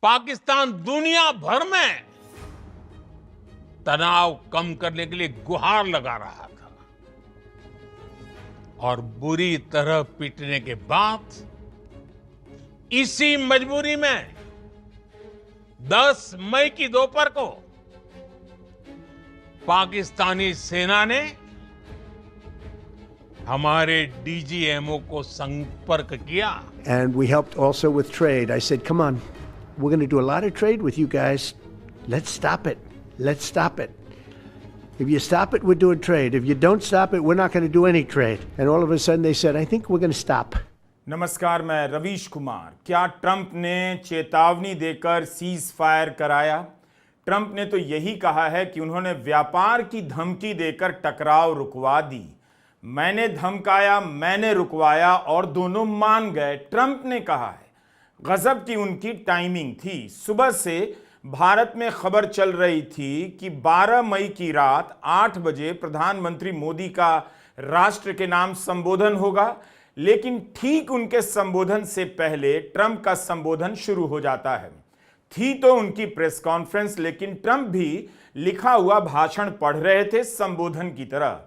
पाकिस्तान दुनिया भर में तनाव कम करने के लिए गुहार लगा रहा था और बुरी तरह पीटने के बाद इसी मजबूरी में 10 मई की दोपहर को पाकिस्तानी सेना ने हमारे डीजीएमओ को संपर्क किया। And we helped also with trade. I said, come on, we're going to do a lot of trade with you guys. Let's stop it. Let's stop it. If you stop it, we're doing trade. If you don't stop it, we're not going to do any trade. And all of a sudden they said, I think we're going to stop. नमस्कार, मैं रवीश कुमार। क्या Trump ने चेतावनी देकर cease fire कराया? Trump ने तो यही कहा है कि उन्होंने व्यापार की धमकी देकर टकराव रुकवा दी। मैंने धमकाया, मैंने रुकवाया और दोनों मान गए, ट्रंप ने कहा है। गजब की उनकी टाइमिंग थी। सुबह से भारत में खबर चल रही थी कि 12 मई की रात 8 बजे प्रधानमंत्री मोदी का राष्ट्र के नाम संबोधन होगा, लेकिन ठीक उनके संबोधन से पहले ट्रंप का संबोधन शुरू हो जाता है। थी तो उनकी प्रेस कॉन्फ्रेंस, लेकिन ट्रंप भी लिखा हुआ भाषण पढ़ रहे थे संबोधन की तरह।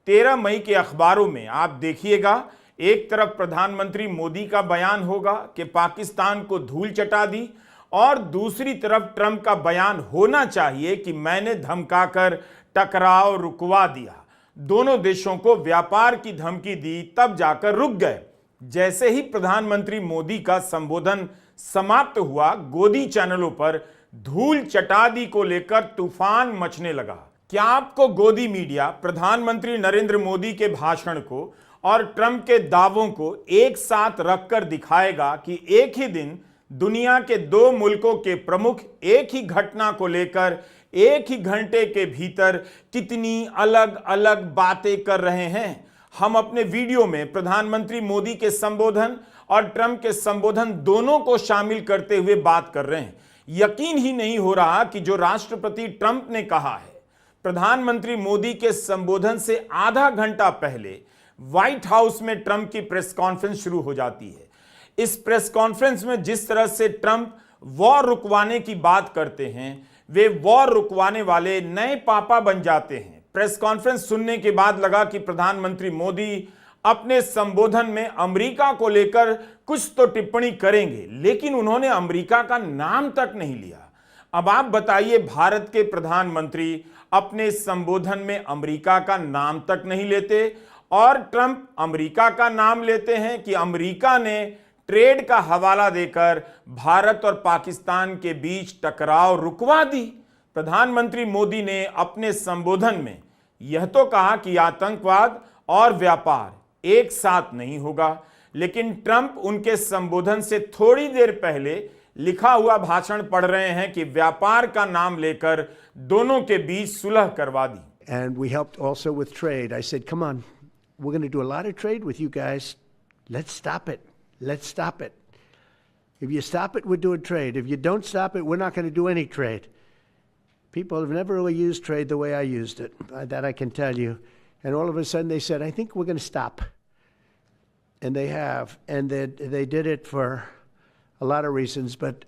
13 मई के अखबारों में आप देखिएगा, एक तरफ प्रधानमंत्री मोदी का बयान होगा कि पाकिस्तान को धूल चटा दी, और दूसरी तरफ ट्रंप का बयान होना चाहिए कि मैंने धमकाकर टकराव रुकवा दिया। दोनों देशों को व्यापार की धमकी दी, तब जाकर रुक गए। जैसे ही प्रधानमंत्री मोदी का संबोधन समाप्त हुआ, गोदी चैनलों पर धूल चटा दी को लेकर तूफान मचने लगा। क्या आपको गोदी मीडिया प्रधानमंत्री नरेंद्र मोदी के भाषण को और ट्रंप के दावों को एक साथ रखकर दिखाएगा कि एक ही दिन दुनिया के दो मुल्कों के प्रमुख एक ही घटना को लेकर एक ही घंटे के भीतर कितनी अलग अलग बातें कर रहे हैं? हम अपने वीडियो में प्रधानमंत्री मोदी के संबोधन और ट्रंप के संबोधन दोनों को शामिल करते हुए बात कर रहे हैं। यकीन ही नहीं हो रहा कि जो राष्ट्रपति ट्रंप ने कहा है, प्रधानमंत्री मोदी के संबोधन से आधा घंटा पहले व्हाइट हाउस में ट्रंप की प्रेस कॉन्फ्रेंस शुरू हो जाती है। इस प्रेस कॉन्फ्रेंस में जिस तरह से ट्रंप वॉर रुकवाने की बात करते हैं, वे वॉर रुकवाने वाले नए पापा बन जाते हैं। प्रेस कॉन्फ्रेंस सुनने के बाद लगा कि प्रधानमंत्री मोदी अपने संबोधन में अमेरिका को लेकर कुछ तो टिप्पणी करेंगे, लेकिन उन्होंने अमेरिका का नाम तक नहीं लिया। अब आप बताइए, भारत के प्रधानमंत्री अपने संबोधन में अमेरिका का नाम तक नहीं लेते और ट्रंप अमेरिका का नाम लेते हैं कि अमेरिका ने ट्रेड का हवाला देकर भारत और पाकिस्तान के बीच टकराव रुकवा दी। प्रधानमंत्री मोदी ने अपने संबोधन में यह तो कहा कि आतंकवाद और व्यापार एक साथ नहीं होगा, लेकिन ट्रंप उनके संबोधन से थोड़ी देर पहले लिखा हुआ भाषण पढ़ रहे हैं कि व्यापार का नाम लेकर दोनों के बीच सुलह करवा दी। And we helped also with trade. I said, come on, we're going to do a lot of trade with you guys. Let's stop it. Let's stop it. If you stop it, we're doing trade. If you don't stop it, we're not going to do any trade. People have never really used trade the way I used it. That I can tell you. And all of a sudden they said, I think we're going to stop. And they have. And they did it for a lot of reasons, but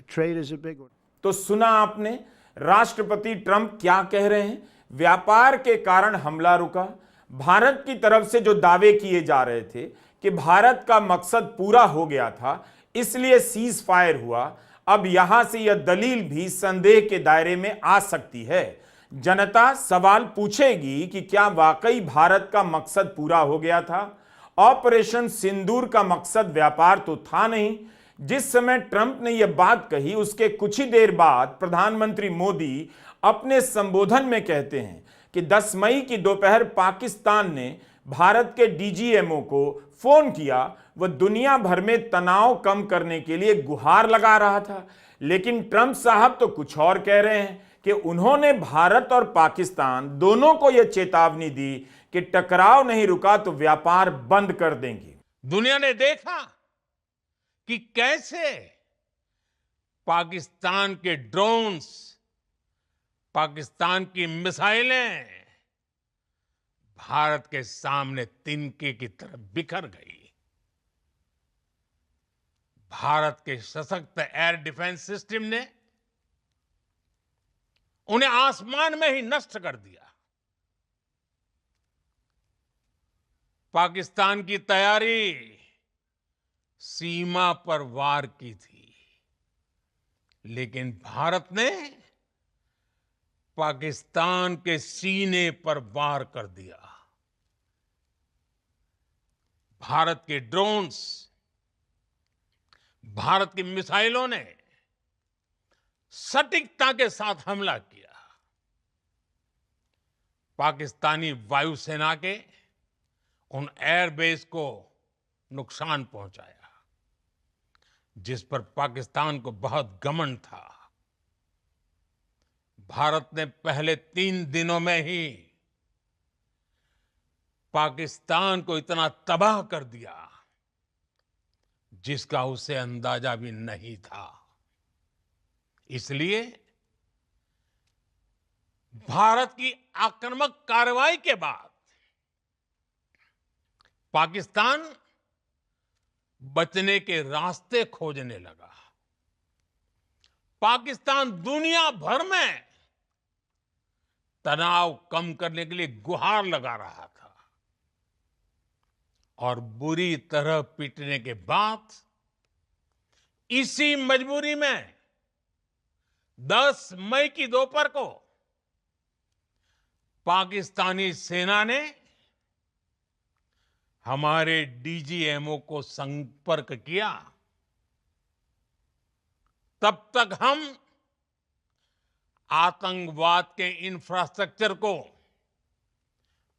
trade is a big one. तो सुना आपने राष्ट्रपति Trump क्या कह रहे हैं? व्यापार के कारण हमला रुका। भारत की तरफ से जो दावे किए जा रहे थे कि भारत का मकसद पूरा हो गया था, इसलिए सीज फायर हुआ, अब यहां से यह दलील भी संदेह के दायरे में आ सकती है। जनता सवाल पूछेगी कि क्या वाकई भारत का मकसद पूरा हो गया था? ऑपरेशन सिंदूर का मकसद व्यापार तो था नहीं। जिस समय ट्रंप ने यह बात कही, उसके कुछ ही देर बाद प्रधानमंत्री मोदी अपने संबोधन में कहते हैं कि 10 मई की दोपहर पाकिस्तान ने भारत के डीजीएमओ को फोन किया। वह दुनिया भर में तनाव कम करने के लिए गुहार लगा रहा था, लेकिन ट्रंप साहब तो कुछ और कह रहे हैं कि उन्होंने भारत और पाकिस्तान दोनों को यह चेतावनी दी कि टकराव नहीं रुका तो व्यापार बंद कर देंगे। दुनिया ने देखा कि कैसे पाकिस्तान के ड्रोन्स, पाकिस्तान की मिसाइलें भारत के सामने तिनके की तरह बिखर गई। भारत के सशक्त एयर डिफेंस सिस्टम ने उन्हें आसमान में ही नष्ट कर दिया। पाकिस्तान की तैयारी सीमा पर वार की थी, लेकिन भारत ने पाकिस्तान के सीने पर वार कर दिया। भारत के ड्रोन्स, भारत की मिसाइलों ने सटीकता के साथ हमला किया। पाकिस्तानी वायुसेना के उन एयरबेस को नुकसान पहुंचाया, जिस पर पाकिस्तान को बहुत घमंड था। भारत ने पहले 3 दिनों में ही पाकिस्तान को इतना तबाह कर दिया जिसका उसे अंदाजा भी नहीं था। इसलिए भारत की आक्रामक कार्रवाई के बाद पाकिस्तान बचने के रास्ते खोजने लगा। पाकिस्तान दुनिया भर में तनाव कम करने के लिए गुहार लगा रहा था और बुरी तरह पीटने के बाद इसी मजबूरी में 10 मई की दोपहर को पाकिस्तानी सेना ने हमारे डीजीएमओ को संपर्क किया। तब तक हम आतंकवाद के इंफ्रास्ट्रक्चर को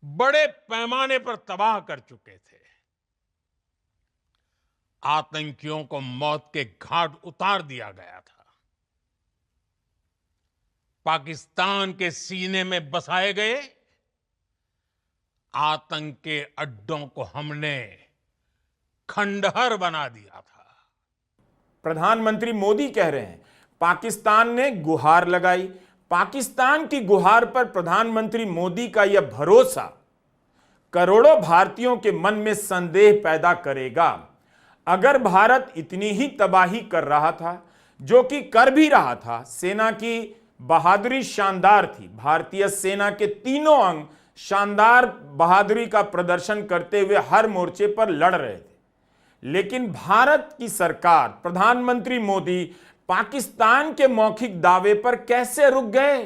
बड़े पैमाने पर तबाह कर चुके थे। आतंकियों को मौत के घाट उतार दिया गया था। पाकिस्तान के सीने में बसाए गए आतंक के अड्डों को हमने खंडहर बना दिया था। प्रधानमंत्री मोदी कह रहे हैं पाकिस्तान ने गुहार लगाई। पाकिस्तान की गुहार पर प्रधानमंत्री मोदी का यह भरोसा करोड़ों भारतीयों के मन में संदेह पैदा करेगा। अगर भारत इतनी ही तबाही कर रहा था, जो कि कर भी रहा था, सेना की बहादुरी शानदार थी। भारतीय सेना के तीनों अंग शानदार बहादुरी का प्रदर्शन करते हुए हर मोर्चे पर लड़ रहे थे, लेकिन भारत की सरकार, प्रधानमंत्री मोदी पाकिस्तान के मौखिक दावे पर कैसे रुक गए?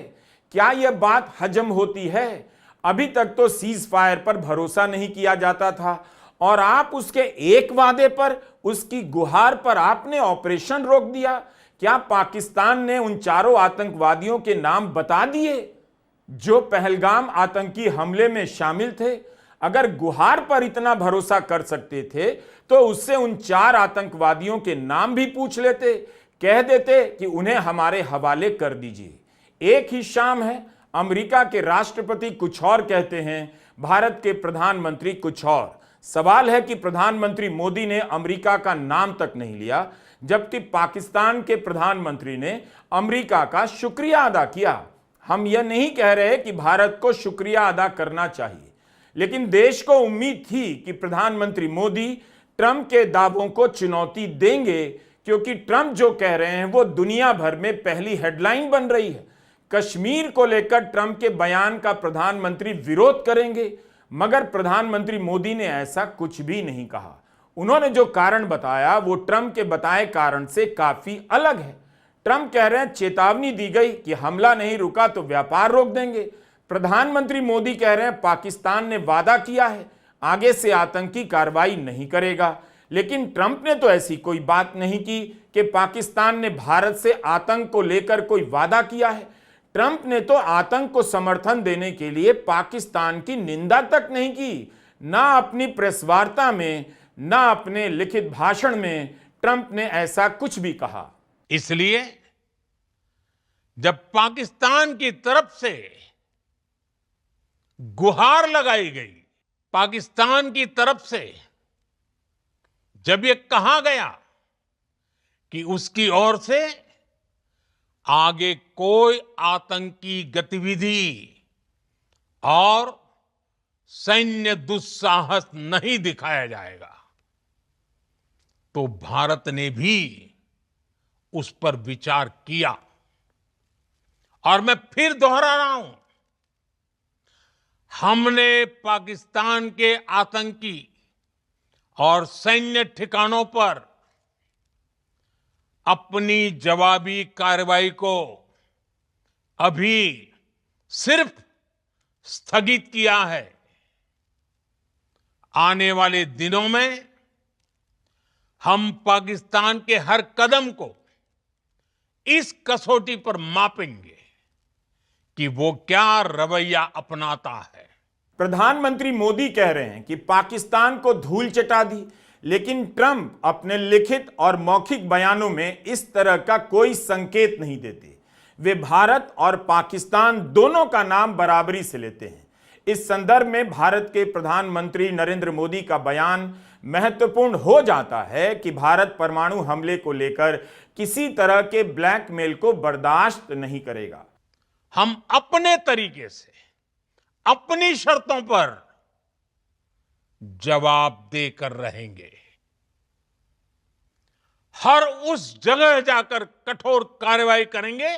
क्या यह बात हजम होती है? अभी तक तो सीज फायर पर भरोसा नहीं किया जाता था और आप उसके एक वादे पर, उसकी गुहार पर आपने ऑपरेशन रोक दिया। क्या पाकिस्तान ने उन चारों आतंकवादियों के नाम बता दिए जो पहलगाम आतंकी हमले में शामिल थे? अगर गुहार पर इतना भरोसा कर सकते थे तो उससे उन 4 आतंकवादियों के नाम भी पूछ लेते, कह देते कि उन्हें हमारे हवाले कर दीजिए। एक ही शाम है, अमेरिका के राष्ट्रपति कुछ और कहते हैं, भारत के प्रधानमंत्री कुछ और। सवाल है कि प्रधानमंत्री मोदी ने अमेरिका का नाम तक नहीं लिया, जबकि पाकिस्तान के प्रधानमंत्री ने अमेरिका का शुक्रिया अदा किया। हम यह नहीं कह रहे कि भारत को शुक्रिया अदा करना चाहिए, लेकिन देश को उम्मीद थी कि प्रधानमंत्री मोदी ट्रंप के दावों को चुनौती देंगे, क्योंकि ट्रंप जो कह रहे हैं वो दुनिया भर में पहली हेडलाइन बन रही है। कश्मीर को लेकर ट्रंप के बयान का प्रधानमंत्री विरोध करेंगे, मगर प्रधानमंत्री मोदी ने ऐसा कुछ भी नहीं कहा। उन्होंने जो कारण बताया वो ट्रंप के बताए कारण से काफी अलग है। ट्रंप कह रहे हैं चेतावनी दी गई कि हमला नहीं रुका तो व्यापार रोक देंगे। प्रधानमंत्री मोदी कह रहे हैं पाकिस्तान ने वादा किया है आगे से आतंकी कार्रवाई नहीं करेगा, लेकिन ट्रंप ने तो ऐसी कोई बात नहीं की कि पाकिस्तान ने भारत से आतंक को लेकर कोई वादा किया है। ट्रंप ने तो आतंक को समर्थन देने के लिए पाकिस्तान की निंदा तक नहीं की। ना अपनी प्रेस वार्ता में, ना अपने लिखित भाषण में ट्रंप ने ऐसा कुछ भी कहा। इसलिए जब पाकिस्तान की तरफ से गुहार लगाई गई, पाकिस्तान की तरफ से जब यह कहा गया कि उसकी ओर से आगे कोई आतंकी गतिविधि और सैन्य दुस्साहस नहीं दिखाया जाएगा, तो भारत ने भी उस पर विचार किया। और मैं फिर दोहरा रहा हूं, हमने पाकिस्तान के आतंकी और सैन्य ठिकानों पर अपनी जवाबी कार्रवाई को अभी सिर्फ स्थगित किया है। आने वाले दिनों में हम पाकिस्तान के हर कदम को इस कसौटी पर मापेंगे कि वो क्या रवैया अपनाता है। प्रधानमंत्री मोदी कह रहे हैं कि पाकिस्तान को धूल चटा दी, लेकिन ट्रंप अपने लिखित और मौखिक बयानों में इस तरह का कोई संकेत नहीं देते। वे भारत और पाकिस्तान दोनों का नाम बराबरी से लेते हैं। इस संदर्भ में भारत के प्रधानमंत्री नरेंद्र मोदी का बयान महत्वपूर्ण हो जाता है कि भारत परमाणु हमले को लेकर किसी तरह के ब्लैकमेल को बर्दाश्त नहीं करेगा। हम अपने तरीके से अपनी शर्तों पर जवाब देकर रहेंगे। हर उस जगह जाकर कठोर कार्रवाई करेंगे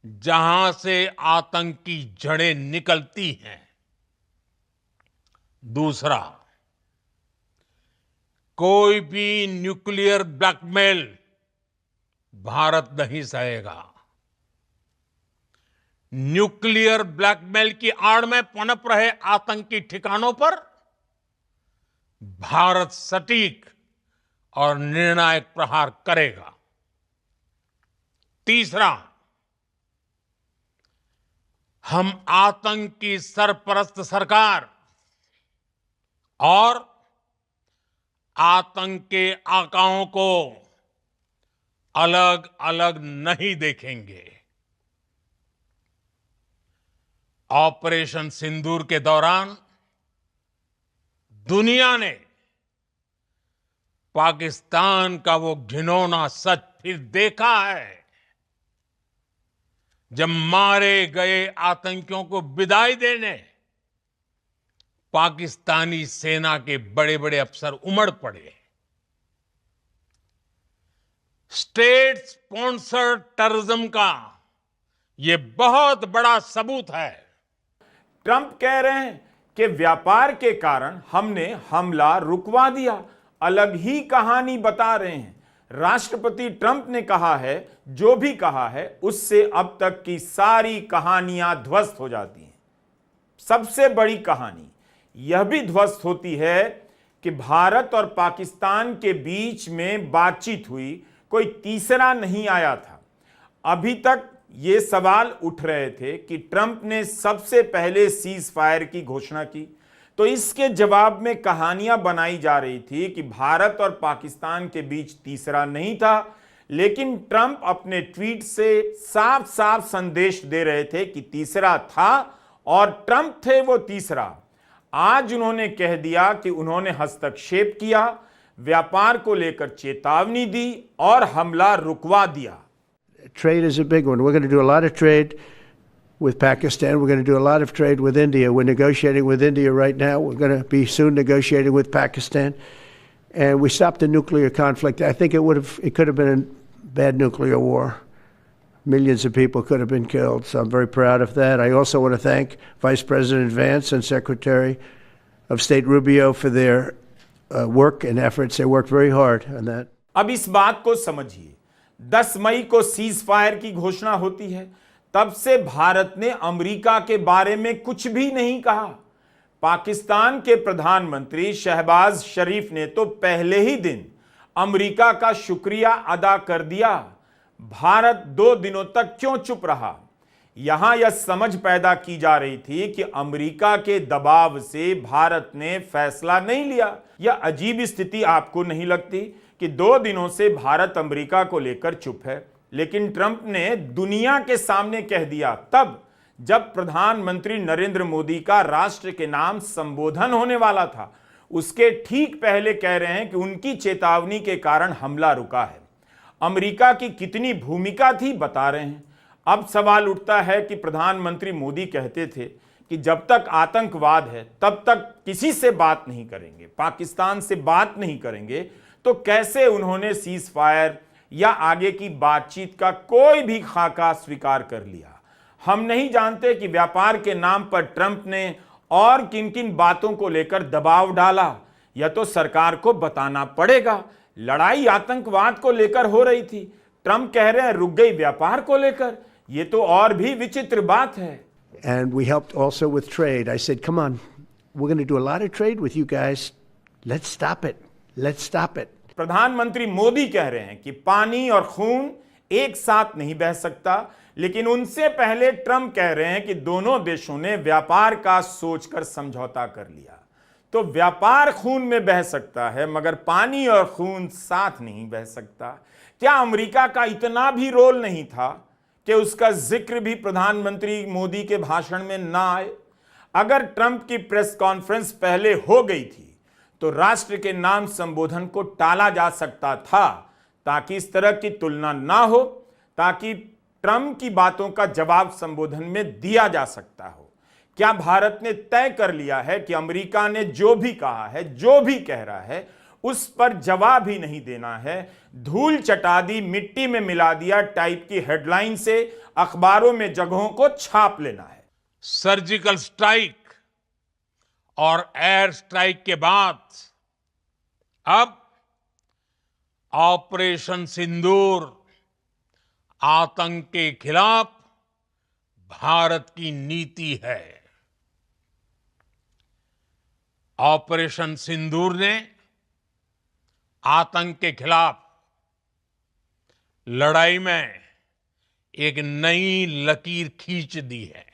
जहां से आतंकी जड़ें निकलती हैं। दूसरा, कोई भी न्यूक्लियर ब्लैकमेल भारत नहीं सहेगा। न्यूक्लियर ब्लैकमेल की आड़ में पनप रहे आतंकी ठिकानों पर भारत सटीक और निर्णायक प्रहार करेगा। तीसरा, हम आतंक की सरपरस्त सरकार और आतंक के आकाओं को अलग अलग नहीं देखेंगे। ऑपरेशन सिंदूर के दौरान दुनिया ने पाकिस्तान का वो घिनौना सच फिर देखा है, जब मारे गए आतंकियों को विदाई देने पाकिस्तानी सेना के बड़े बड़े अफसर उमड़ पड़े। स्टेट स्पॉन्सर्ड टेररिज्म का यह बहुत बड़ा सबूत है। ट्रंप कह रहे हैं कि व्यापार के कारण हमने हमला रुकवा दिया। अलग ही कहानी बता रहे हैं। राष्ट्रपति ट्रंप ने कहा है, जो भी कहा है उससे अब तक की सारी कहानियां ध्वस्त हो जाती हैं। सबसे बड़ी कहानी यह भी ध्वस्त होती है कि भारत और पाकिस्तान के बीच में बातचीत हुई, कोई तीसरा नहीं आया था। अभी तक ये सवाल उठ रहे थे कि ट्रंप ने सबसे पहले सीज फायर की घोषणा की, तो इसके जवाब में कहानियां बनाई जा रही थी कि भारत और पाकिस्तान के बीच तीसरा नहीं था। लेकिन ट्रंप अपने ट्वीट से साफ साफ संदेश दे रहे थे कि तीसरा था और ट्रंप थे वो तीसरा। आज उन्होंने कह दिया कि उन्होंने हस्तक्षेप किया, व्यापार को लेकर चेतावनी दी और हमला रुकवा दिया। Trade is a big one. We're going to do a lot of trade with Pakistan. We're going to do a lot of trade with India. We're negotiating with India right now. We're going to be soon negotiating with Pakistan. And we stopped the nuclear conflict. I think it could have been a bad nuclear war. Millions of people could have been killed. So I'm very proud of that. I also want to thank Vice President Vance and Secretary of State Rubio for their work and efforts. They worked very hard on that. अब इस बात को समझिए, 10 मई को cease fire की घोषणा होती है। तब से भारत ने अमेरिका के बारे में कुछ भी नहीं कहा। पाकिस्तान के प्रधानमंत्री शहबाज शरीफ ने तो पहले ही दिन अमेरिका का शुक्रिया अदा कर दिया। भारत 2 दिनों तक क्यों चुप रहा? यहां यह समझ पैदा की जा रही थी कि अमेरिका के दबाव से भारत ने फैसला नहीं लिया। यह अजीब स्थिति आपको नहीं लगती कि 2 दिनों से भारत अमेरिका को लेकर चुप है? लेकिन ट्रंप ने दुनिया के सामने कह दिया तब जब प्रधानमंत्री नरेंद्र मोदी का राष्ट्र के नाम संबोधन होने वाला था। उसके ठीक पहले कह रहे हैं कि उनकी चेतावनी के कारण हमला रुका है। अमेरिका की कितनी भूमिका थी बता रहे हैं। अब सवाल उठता है कि प्रधानमंत्री मोदी कहते थे कि जब तक आतंकवाद है तब तक किसी से बात नहीं करेंगे, पाकिस्तान से बात नहीं करेंगे, तो कैसे उन्होंने सीज फायर या आगे की बातचीत का कोई भी खाका स्वीकार कर लिया। हम नहीं जानते कि व्यापार के नाम पर ट्रंप ने और किन किन बातों को लेकर दबाव डाला। यह तो सरकार को बताना पड़ेगा। लड़ाई आतंकवाद को लेकर हो रही थी, ट्रंप कह रहे हैं रुक गई व्यापार को लेकर। यह तो और भी विचित्र बात है। And we helped also with trade. I said, come on, we're going to do a lot of trade with you guys. Let's stop it. Let's stop it. प्रधानमंत्री मोदी कह रहे हैं कि पानी और खून एक साथ नहीं बह सकता, लेकिन उनसे पहले ट्रंप कह रहे हैं कि दोनों देशों ने व्यापार का सोचकर समझौता कर लिया। तो व्यापार खून में बह सकता है, मगर पानी और खून साथ नहीं बह सकता। क्या अमेरिका का इतना भी रोल नहीं था कि उसका जिक्र भी प्रधानमंत्री मोदी के भाषण में ना आए? अगर ट्रंप की प्रेस कॉन्फ्रेंस पहले हो गई थी तो राष्ट्र के नाम संबोधन को टाला जा सकता था, ताकि इस तरह की तुलना ना हो, ताकि ट्रंप की बातों का जवाब संबोधन में दिया जा सकता हो। क्या भारत ने तय कर लिया है कि अमेरिका ने जो भी कहा है, जो भी कह रहा है, उस पर जवाब ही नहीं देना है? धूल चटा दी, मिट्टी में मिला दिया टाइप की हेडलाइन से अखबारों में जगहों को छाप लेना है। सर्जिकल स्ट्राइक और एयर स्ट्राइक के बाद अब ऑपरेशन सिंदूर आतंक के खिलाफ भारत की नीति है। ऑपरेशन सिंदूर ने आतंक के खिलाफ लड़ाई में एक नई लकीर खींच दी है,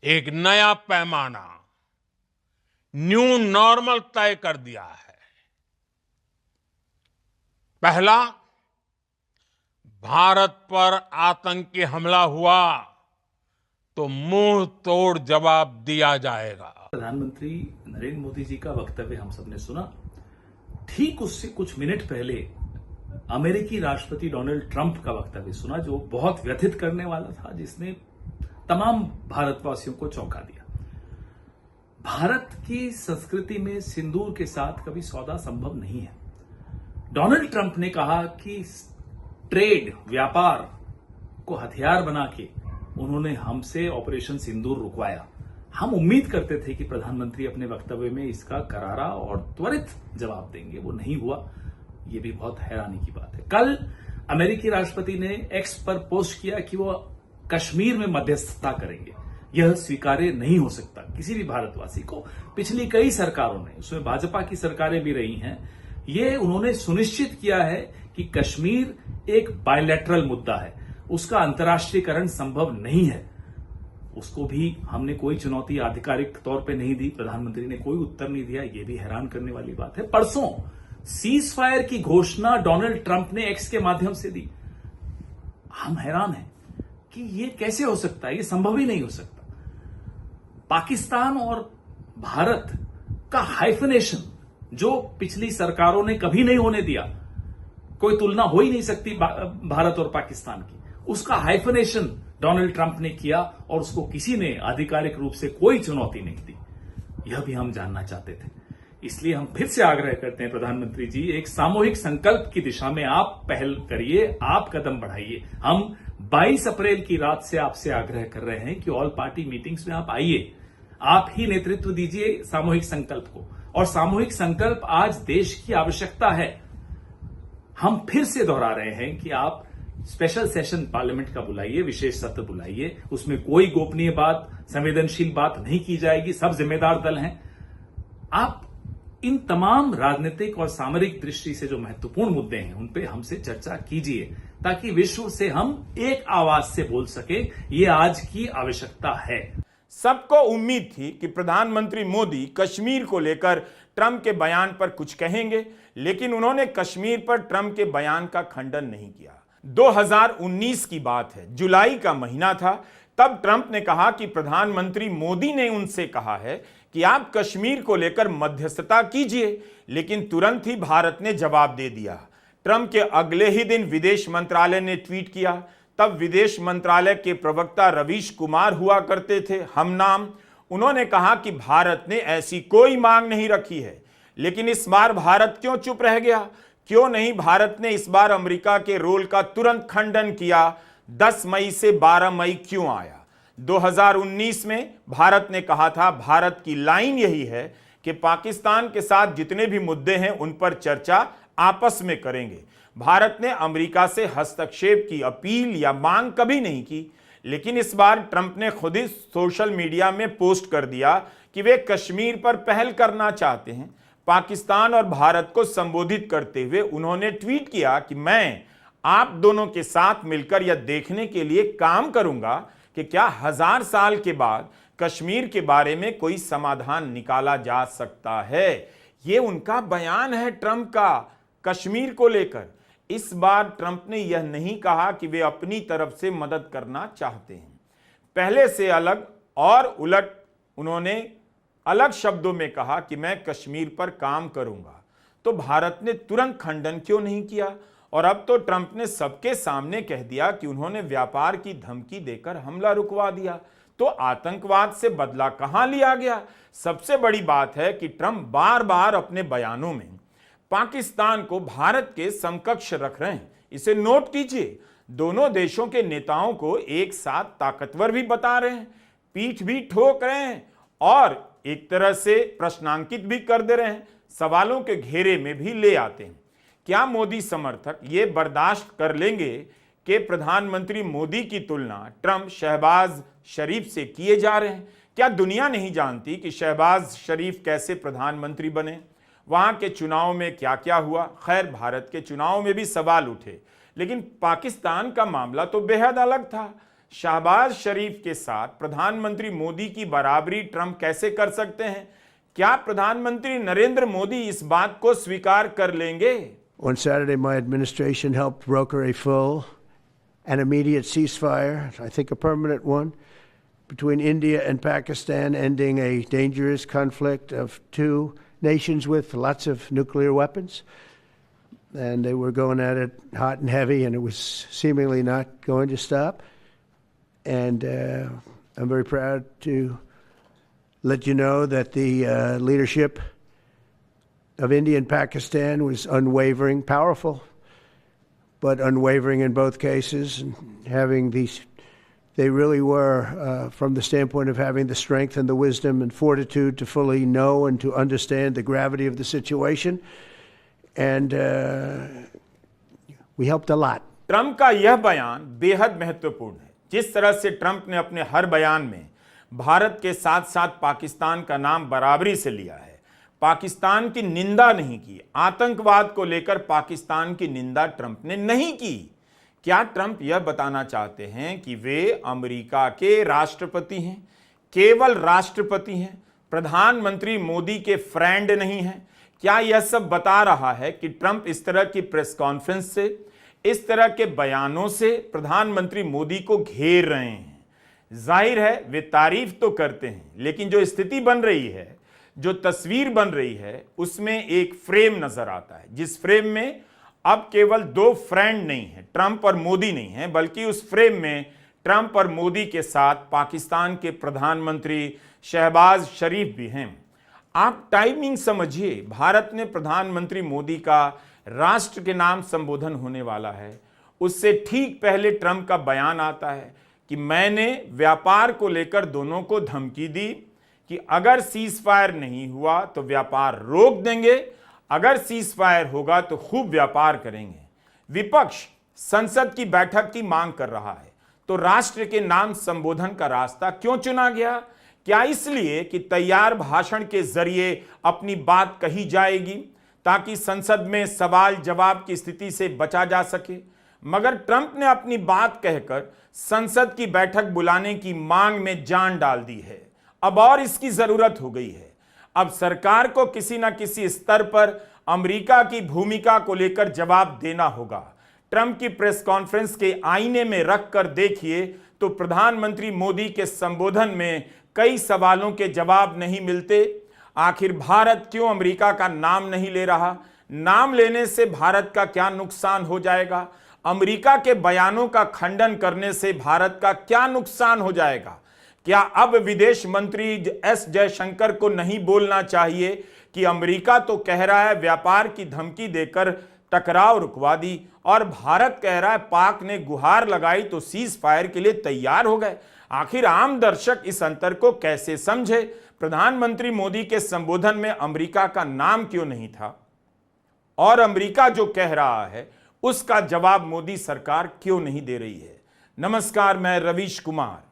एक नया पैमाना, न्यू नॉर्मल तय कर दिया है। पहला, भारत पर आतंकी हमला हुआ तो मुंह तोड़ जवाब दिया जाएगा। प्रधानमंत्री नरेंद्र मोदी जी का वक्तव्य हम सबने सुना। ठीक उससे कुछ मिनट पहले अमेरिकी राष्ट्रपति डोनाल्ड ट्रंप का वक्तव्य सुना, जो बहुत व्यथित करने वाला था, जिसने तमाम भारतवासियों को चौंका दिया। भारत की संस्कृति में सिंदूर के साथ कभी सौदा संभव नहीं है। डोनाल्ड ट्रंप ने कहा कि ट्रेड, व्यापार को हथियार बना के उन्होंने हमसे ऑपरेशन सिंदूर रुकवाया। हम उम्मीद करते थे कि प्रधानमंत्री अपने वक्तव्य में इसका करारा और त्वरित जवाब देंगे, वो नहीं हुआ। ये भी बहुत हैरानी की बात है। कल अमेरिकी राष्ट्रपति ने एक्स पर पोस्ट किया कि वो कश्मीर में मध्यस्थता करेंगे। यह स्वीकार्य नहीं हो सकता किसी भी भारतवासी को। पिछली कई सरकारों ने, उसमें भाजपा की सरकारें भी रही हैं, ये उन्होंने सुनिश्चित किया है कि कश्मीर एक बायलैटरल मुद्दा है, उसका अंतर्राष्ट्रीयकरण संभव नहीं है। उसको भी हमने कोई चुनौती आधिकारिक तौर पे नहीं दी, प्रधानमंत्री ने कोई उत्तर नहीं दिया। ये भी हैरान करने वाली बात है। परसों सीज फायर की घोषणा डोनाल्ड ट्रंप ने एक्स के माध्यम से दी। हम हैरान हैं कि ये कैसे हो सकता है, ये संभव ही नहीं हो सकता। पाकिस्तान और भारत का हाइफनेशन, जो पिछली सरकारों ने कभी नहीं होने दिया, कोई तुलना हो ही नहीं सकती भारत और पाकिस्तान की, उसका हाइफनेशन डोनाल्ड ट्रंप ने किया और उसको किसी ने आधिकारिक रूप से कोई चुनौती नहीं दी। यह भी हम जानना चाहते थे। इसलिए हम फिर से आग्रह करते हैं प्रधानमंत्री जी, एक सामूहिक संकल्प की दिशा में आप पहल करिए, आप कदम बढ़ाइए। हम 22 अप्रैल की रात से आपसे आग्रह कर रहे हैं कि ऑल पार्टी मीटिंग्स में आप आइए, आप ही नेतृत्व दीजिए सामूहिक संकल्प को। और सामूहिक संकल्प आज देश की आवश्यकता है। हम फिर से दोहरा रहे हैं कि आप स्पेशल सेशन पार्लियामेंट का बुलाइए, विशेष सत्र बुलाइए। उसमें कोई गोपनीय बात, संवेदनशील बात नहीं की जाएगी। सब जिम्मेदार दल हैं। आप इन तमाम राजनीतिक और सामरिक दृष्टि से जो महत्वपूर्ण मुद्दे हैं उन पे हमसे चर्चा कीजिए, ताकि विश्व से हम एक आवाज से बोल सके। ये आज की आवश्यकता है। सबको उम्मीद थी कि प्रधानमंत्री मोदी कश्मीर को लेकर ट्रंप के बयान पर कुछ कहेंगे, लेकिन उन्होंने कश्मीर पर ट्रंप के बयान का खंडन नहीं किया। 2019 की बात है, जुलाई का महीना था, तब ट्रंप ने कहा कि प्रधानमंत्री मोदी ने उनसे कहा है कि आप कश्मीर को लेकर मध्यस्थता कीजिए, लेकिन तुरंत ही भारत ने जवाब दे दिया। ट्रंप के अगले ही दिन विदेश मंत्रालय ने ट्वीट किया, तब विदेश मंत्रालय के प्रवक्ता रवीश कुमार हुआ करते थे, हम नाम। उन्होंने कहा कि भारत ने ऐसी कोई मांग नहीं रखी है। लेकिन इस बार भारत क्यों चुप रह गया? क्यों नहीं भारत ने इस बार अमेरिका के रोल का तुरंत खंडन किया? 10 मई से 12 मई क्यों आया? 2019 में भारत ने कहा था, भारत की लाइन यही है कि पाकिस्तान के साथ जितने भी मुद्दे हैं उन पर चर्चा आपस में करेंगे। भारत ने अमेरिका से हस्तक्षेप की अपील या मांग कभी नहीं की। लेकिन इस बार ट्रंप ने खुद ही सोशल मीडिया में पोस्ट कर दिया कि वे कश्मीर पर पहल करना चाहते हैं। पाकिस्तान और भारत को संबोधित करते हुए उन्होंने ट्वीट किया कि मैं आप दोनों के साथ मिलकर यह देखने के लिए काम करूंगा कि क्या 1000 साल के बाद कश्मीर के बारे में कोई समाधान निकाला जा सकता है। यह उनका बयान है ट्रंप का कश्मीर को लेकर। इस बार ट्रंप ने यह नहीं कहा कि वे अपनी तरफ से मदद करना चाहते हैं। पहले से अलग और उलट उन्होंने अलग शब्दों में कहा कि मैं कश्मीर पर काम करूंगा। तो भारत ने तुरंत खंडन क्यों नहीं किया? और अब तो ट्रंप ने सबके सामने कह दिया कि उन्होंने व्यापार की धमकी देकर हमला रुकवा दिया। तो आतंकवाद से बदला कहां लिया गया? सबसे बड़ी बात है कि ट्रंप बार बार अपने बयानों में पाकिस्तान को भारत के समकक्ष रख रहे हैं। इसे नोट कीजिए, दोनों देशों के नेताओं को एक साथ ताकतवर भी बता रहे हैं, पीठ भी ठोक रहे हैं और एक तरह से प्रश्नांकित भी कर दे रहे हैं, सवालों के घेरे में भी ले आते हैं। क्या मोदी समर्थक ये बर्दाश्त कर लेंगे कि प्रधानमंत्री मोदी की तुलना ट्रंप शहबाज शरीफ से किए जा रहे हैं? क्या दुनिया नहीं जानती कि शहबाज शरीफ कैसे प्रधानमंत्री बने? वहां के चुनाव में क्या क्या हुआ? खैर, भारत के चुनाव में भी सवाल उठे, लेकिन पाकिस्तान का मामला तो बेहद अलग था। शहबाज शरीफ के साथ प्रधानमंत्री मोदी की बराबरी ट्रंप कैसे कर सकते हैं? क्या प्रधानमंत्री नरेंद्र मोदी इस बात को स्वीकार कर लेंगे? On Saturday, my administration helped broker a full and immediate ceasefire, I think a permanent one, between India and Pakistan, ending a dangerous conflict of two nations with lots of nuclear weapons. And they were going at it hot and heavy, and it was seemingly not going to stop. And I'm very proud to let you know that the leadership of India and Pakistan was unwavering, powerful, but unwavering in both cases, and having these, they really were, from the standpoint of having the strength and the wisdom and fortitude to fully know and to understand the gravity of the situation. And we helped a lot. Trump का यह बयान बेहद महत्वपूर्ण है। जिस तरह से Trump ने अपने हर बयान में भारत के साथ साथ पाकिस्तान का नाम बराबरी से लिया है, पाकिस्तान की निंदा नहीं की, आतंकवाद को लेकर पाकिस्तान की निंदा ट्रंप ने नहीं की। क्या ट्रंप यह बताना चाहते हैं कि वे अमेरिका के राष्ट्रपति हैं, केवल राष्ट्रपति हैं, प्रधानमंत्री मोदी के फ्रेंड नहीं हैं? क्या यह सब बता रहा है कि ट्रंप इस तरह की प्रेस कॉन्फ्रेंस से, इस तरह के बयानों से प्रधानमंत्री मोदी को घेर रहे हैं? जाहिर है वे तारीफ तो करते हैं, लेकिन जो स्थिति बन रही है, जो तस्वीर बन रही है, उसमें एक फ्रेम नजर आता है, जिस फ्रेम में अब केवल दो फ्रेंड नहीं है, ट्रंप और मोदी नहीं है, बल्कि उस फ्रेम में ट्रंप और मोदी के साथ पाकिस्तान के प्रधानमंत्री शहबाज शरीफ भी हैं। आप टाइमिंग समझिए, भारत ने प्रधानमंत्री मोदी का राष्ट्र के नाम संबोधन होने वाला है, उससे ठीक पहले ट्रंप का बयान आता है कि मैंने व्यापार को लेकर दोनों को धमकी दी कि अगर सीज फायर नहीं हुआ तो व्यापार रोक देंगे, अगर सीज फायर होगा तो खूब व्यापार करेंगे। विपक्ष संसद की बैठक की मांग कर रहा है, तो राष्ट्र के नाम संबोधन का रास्ता क्यों चुना गया? क्या इसलिए कि तैयार भाषण के जरिए अपनी बात कही जाएगी ताकि संसद में सवाल जवाब की स्थिति से बचा जा सके? मगर ट्रंप ने अपनी बात कहकर संसद की बैठक बुलाने की मांग में जान डाल दी है। अब और इसकी जरूरत हो गई है। अब सरकार को किसी न किसी स्तर पर अमेरिका की भूमिका को लेकर जवाब देना होगा। ट्रंप की प्रेस कॉन्फ्रेंस के आईने में रखकर देखिए तो प्रधानमंत्री मोदी के संबोधन में कई सवालों के जवाब नहीं मिलते। आखिर भारत क्यों अमेरिका का नाम नहीं ले रहा? नाम लेने से भारत का क्या नुकसान हो जाएगा? अमेरिका के बयानों का खंडन करने से भारत का क्या नुकसान हो जाएगा? क्या अब विदेश मंत्री एस जयशंकर को नहीं बोलना चाहिए कि अमेरिका तो कह रहा है व्यापार की धमकी देकर टकराव रुकवा दी, और भारत कह रहा है पाक ने गुहार लगाई तो सीज फायर के लिए तैयार हो गए? आखिर आम दर्शक इस अंतर को कैसे समझे? प्रधानमंत्री मोदी के संबोधन में अमेरिका का नाम क्यों नहीं था? और अमेरिका जो कह रहा है उसका जवाब मोदी सरकार क्यों नहीं दे रही है? नमस्कार, मैं रवीश कुमार।